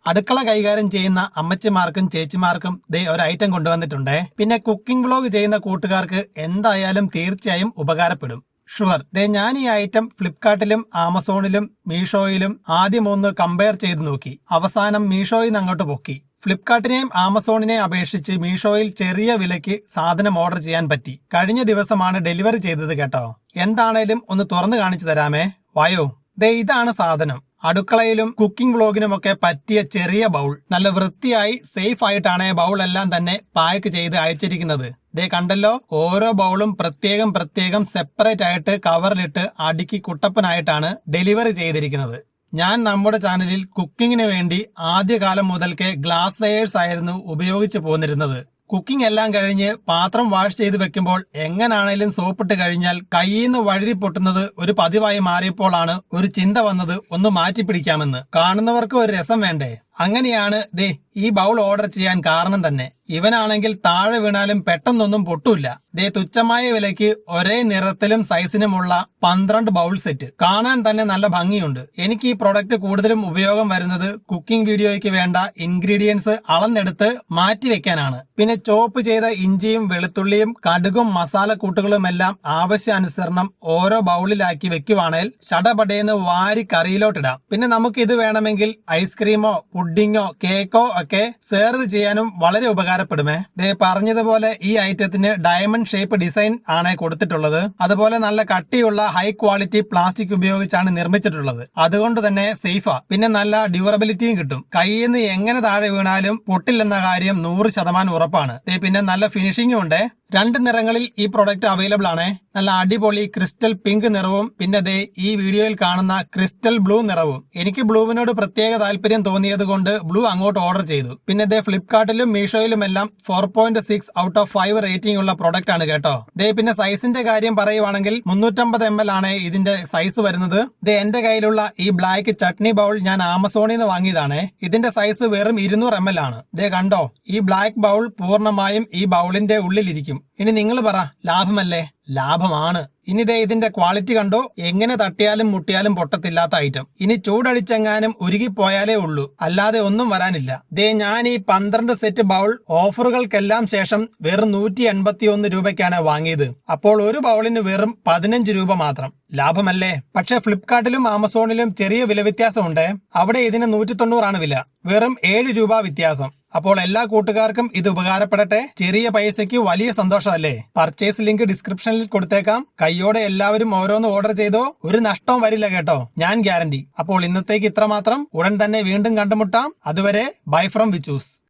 അടുക്കള കൈകാര്യം ചെയ്യുന്ന അമ്മച്ചിമാർക്കും ചേച്ചിമാർക്കും ദേ ഒരു ഐറ്റം കൊണ്ടുവന്നിട്ടുണ്ടേ. പിന്നെ കുക്കിംഗ് വ്ലോഗ് ചെയ്യുന്ന കൂട്ടുകാർക്ക് എന്തായാലും തീർച്ചയായും ഉപകാരപ്പെടും. ഷുവർ. ദേ ഞാൻ ഈ ഐറ്റം ഫ്ലിപ്കാർട്ടിലും ആമസോണിലും മീഷോയിലും ആദ്യം ഒന്ന് കമ്പയർ ചെയ്ത് നോക്കി. അവസാനം മീഷോയിൽ നിന്ന് അങ്ങോട്ട് പൊക്കി. ഫ്ലിപ്കാർട്ടിനെയും ആമസോണിനെയും അപേക്ഷിച്ച് മീഷോയിൽ ചെറിയ വിലയ്ക്ക് സാധനം ഓർഡർ ചെയ്യാൻ പറ്റി. കഴിഞ്ഞ ദിവസമാണ് ഡെലിവറി ചെയ്തത് കേട്ടോ. എന്താണേലും ഒന്ന് തുറന്നു കാണിച്ചു തരാമേ. വായോ. ദേ ഇതാണ് സാധനം. അടുക്കളയിലും കുക്കിംഗ് വ്ലോഗിനുമൊക്കെ പറ്റിയ ചെറിയ ബൗൾ. നല്ല വൃത്തിയായി സേഫ് ആയിട്ടാണ് ബൗൾ എല്ലാം തന്നെ പാക്ക് ചെയ്ത് അയച്ചിരിക്കുന്നത്. ദേ കണ്ടല്ലോ, ഓരോ ബൗളും പ്രത്യേകം സെപ്പറേറ്റ് ആയിട്ട് കവറിലിട്ട് അടുക്കി കുട്ടപ്പനായിട്ടാണ് ഡെലിവറി ചെയ്തിരിക്കുന്നത്. ഞാൻ നമ്മുടെ ചാനലിൽ കുക്കിങ്ങിന് വേണ്ടി ആദ്യകാലം മുതൽക്കേ ഗ്ലാസ് വെയേഴ്സ് ആയിരുന്നു ഉപയോഗിച്ചു പോന്നിരുന്നത്. കുക്കിംഗ് എല്ലാം കഴിഞ്ഞ് പാത്രം വാഷ് ചെയ്ത് വെക്കുമ്പോൾ എങ്ങനാണേലും സോപ്പിട്ട് കഴിഞ്ഞാൽ കയ്യിന്ന് വഴുതി പൊട്ടുന്നത് ഒരു പതിവായി മാറിയപ്പോഴാണ് ഒരു ചിന്ത വന്നത്, ഒന്ന് മാറ്റിപ്പിടിക്കാമെന്ന്. കാണുന്നവർക്ക് ഒരു രസം വേണ്ടേ? അങ്ങനെയാണ് ദേ ഈ ബൗൾ ഓർഡർ ചെയ്യാൻ കാരണം തന്നെ. ഇവനാണെങ്കിൽ താഴെ വീണാലും പെട്ടെന്നൊന്നും പൊട്ടൂല്ല. ദേ തുച്ഛമായ വിലയ്ക്ക് ഒരേ നിറത്തിലും സൈസിനുമുള്ള 12 ബൗൾ സെറ്റ്. കാണാൻ തന്നെ നല്ല ഭംഗിയുണ്ട്. എനിക്ക് ഈ പ്രൊഡക്റ്റ് കൂടുതലും ഉപയോഗം വരുന്നത് കുക്കിംഗ് വീഡിയോയ്ക്ക് വേണ്ട ഇൻഗ്രീഡിയൻസ് അളന്നെടുത്ത് മാറ്റി വെക്കാനാണ്. പിന്നെ ചോപ്പ് ചെയ്ത ഇഞ്ചിയും വെളുത്തുള്ളിയും കടുകും മസാലക്കൂട്ടുകളുമെല്ലാം ആവശ്യാനുസരണം ഓരോ ബൗളിലാക്കി വെക്കുവാണേൽ ഷടപടേന്ന് വാരി കറിയിലോട്ടിടാം. പിന്നെ നമുക്ക് ഇത് വേണമെങ്കിൽ ഐസ്ക്രീമോ പുഡിങ്ങോ കേക്കോ ഒക്കെ സെർവ് ചെയ്യാനും വളരെ ഉപകാരപ്പെടുമേ. ദേ പറഞ്ഞതുപോലെ ഈ ഐറ്റത്തിന് ഡയമണ്ട് ഷേപ്പ് ഡിസൈൻ ആണ് കൊടുത്തിട്ടുള്ളത്. അതുപോലെ നല്ല കട്ടിയുള്ള ഹൈ ക്വാളിറ്റി പ്ലാസ്റ്റിക് ഉപയോഗിച്ചാണ് നിർമ്മിച്ചിട്ടുള്ളത്. അതുകൊണ്ട് തന്നെ സേഫാ. പിന്നെ നല്ല ഡ്യൂറബിലിറ്റിയും കിട്ടും. കയ്യിൽ നിന്ന് എങ്ങനെ താഴെ വീണാലും പൊട്ടില്ലെന്ന കാര്യം 100% ഉറപ്പാണ്. പിന്നെ നല്ല ഫിനിഷിംഗും ഉണ്ട്. 2 നിറങ്ങളിൽ ഈ പ്രൊഡക്റ്റ് അവൈലബിൾ ആണ്. നല്ല അടിപൊളി ക്രിസ്റ്റൽ പിങ്ക് നിറവും പിന്നെ ദേ ഈ വീഡിയോയിൽ കാണുന്ന ക്രിസ്റ്റൽ ബ്ലൂ നിറവും. എനിക്ക് ബ്ലൂവിനോട് പ്രത്യേക താല്പര്യം തോന്നിയത് കൊണ്ട് ബ്ലൂ അങ്ങോട്ട് ഓർഡർ ചെയ്തു. പിന്നെ ദേ ഫ്ലിപ്കാർട്ടിലും മീഷോയിലുമെല്ലാം 4.6 ഔട്ട് ഓഫ് 5 റേറ്റിംഗ് ഉള്ള പ്രൊഡക്റ്റ് ആണ് കേട്ടോ. ദേ പിന്നെ സൈസിന്റെ കാര്യം പറയുവാണെങ്കിൽ 350 ml ആണ് ഇതിന്റെ സൈസ് വരുന്നത്. ദേ എന്റെ കയ്യിലുള്ള ഈ ബ്ലാക്ക് ചട്നി ബൗൾ ഞാൻ ആമസോണിൽ നിന്ന് വാങ്ങിയതാണ്. ഇതിന്റെ സൈസ് വെറും 200 ml ആണ്. ദേ കണ്ടോ, ഈ ബ്ലാക്ക് ബൗൾ പൂർണ്ണമായും ഈ ബൗളിന്റെ ഉള്ളിലിരിക്കും. ഇനി നിങ്ങൾ പറ, ലാഭമല്ലേ? ലാഭമാണ്. ഇനി ദേ ഇതിന്റെ ക്വാളിറ്റി കണ്ടോ, എങ്ങനെ തട്ടിയാലും മുട്ടിയാലും പൊട്ടത്തില്ലാത്ത ഐറ്റം. ഇനി ചൂടടിച്ചെങ്ങാനും ഉരുകിപ്പോയാലേ ഉള്ളൂ, അല്ലാതെ ഒന്നും വരാനില്ല. ദേ ഞാൻ ഈ 12 സെറ്റ് ബൗൾ ഓഫറുകൾക്കെല്ലാം ശേഷം വെറും 181 രൂപയ്ക്കാണ് വാങ്ങിയത്. അപ്പോൾ ഒരു ബൗളിന് വെറും 15 രൂപ മാത്രം. ലാഭമല്ലേ? പക്ഷെ ഫ്ലിപ്കാർട്ടിലും ആമസോണിലും ചെറിയ വില വ്യത്യാസമുണ്ട്. അവിടെ ഇതിന് 190 ആണ് വില, വെറും 7 രൂപ വ്യത്യാസം. അപ്പോൾ എല്ലാ കൂട്ടുകാർക്കും ഇത് ഉപകാരപ്പെടട്ടെ. ചെറിയ പൈസയ്ക്ക് വലിയ സന്തോഷമല്ലേ? പർച്ചേസ് ലിങ്ക് ഡിസ്ക്രിപ്ഷനിൽ കൊടുത്തേക്കാം. കയ്യോടെ എല്ലാവരും ഓരോന്ന് ഓർഡർ ചെയ്തോ, ഒരു നഷ്ടവും വരില്ല കേട്ടോ, ഞാൻ ഗ്യാരണ്ടി. അപ്പോൾ ഇന്നത്തേക്ക് ഇത്രമാത്രം. ഉടൻ തന്നെ വീണ്ടും കണ്ടുമുട്ടാം. അതുവരെ ബൈ ഫ്രം വിച്ചൂസ്.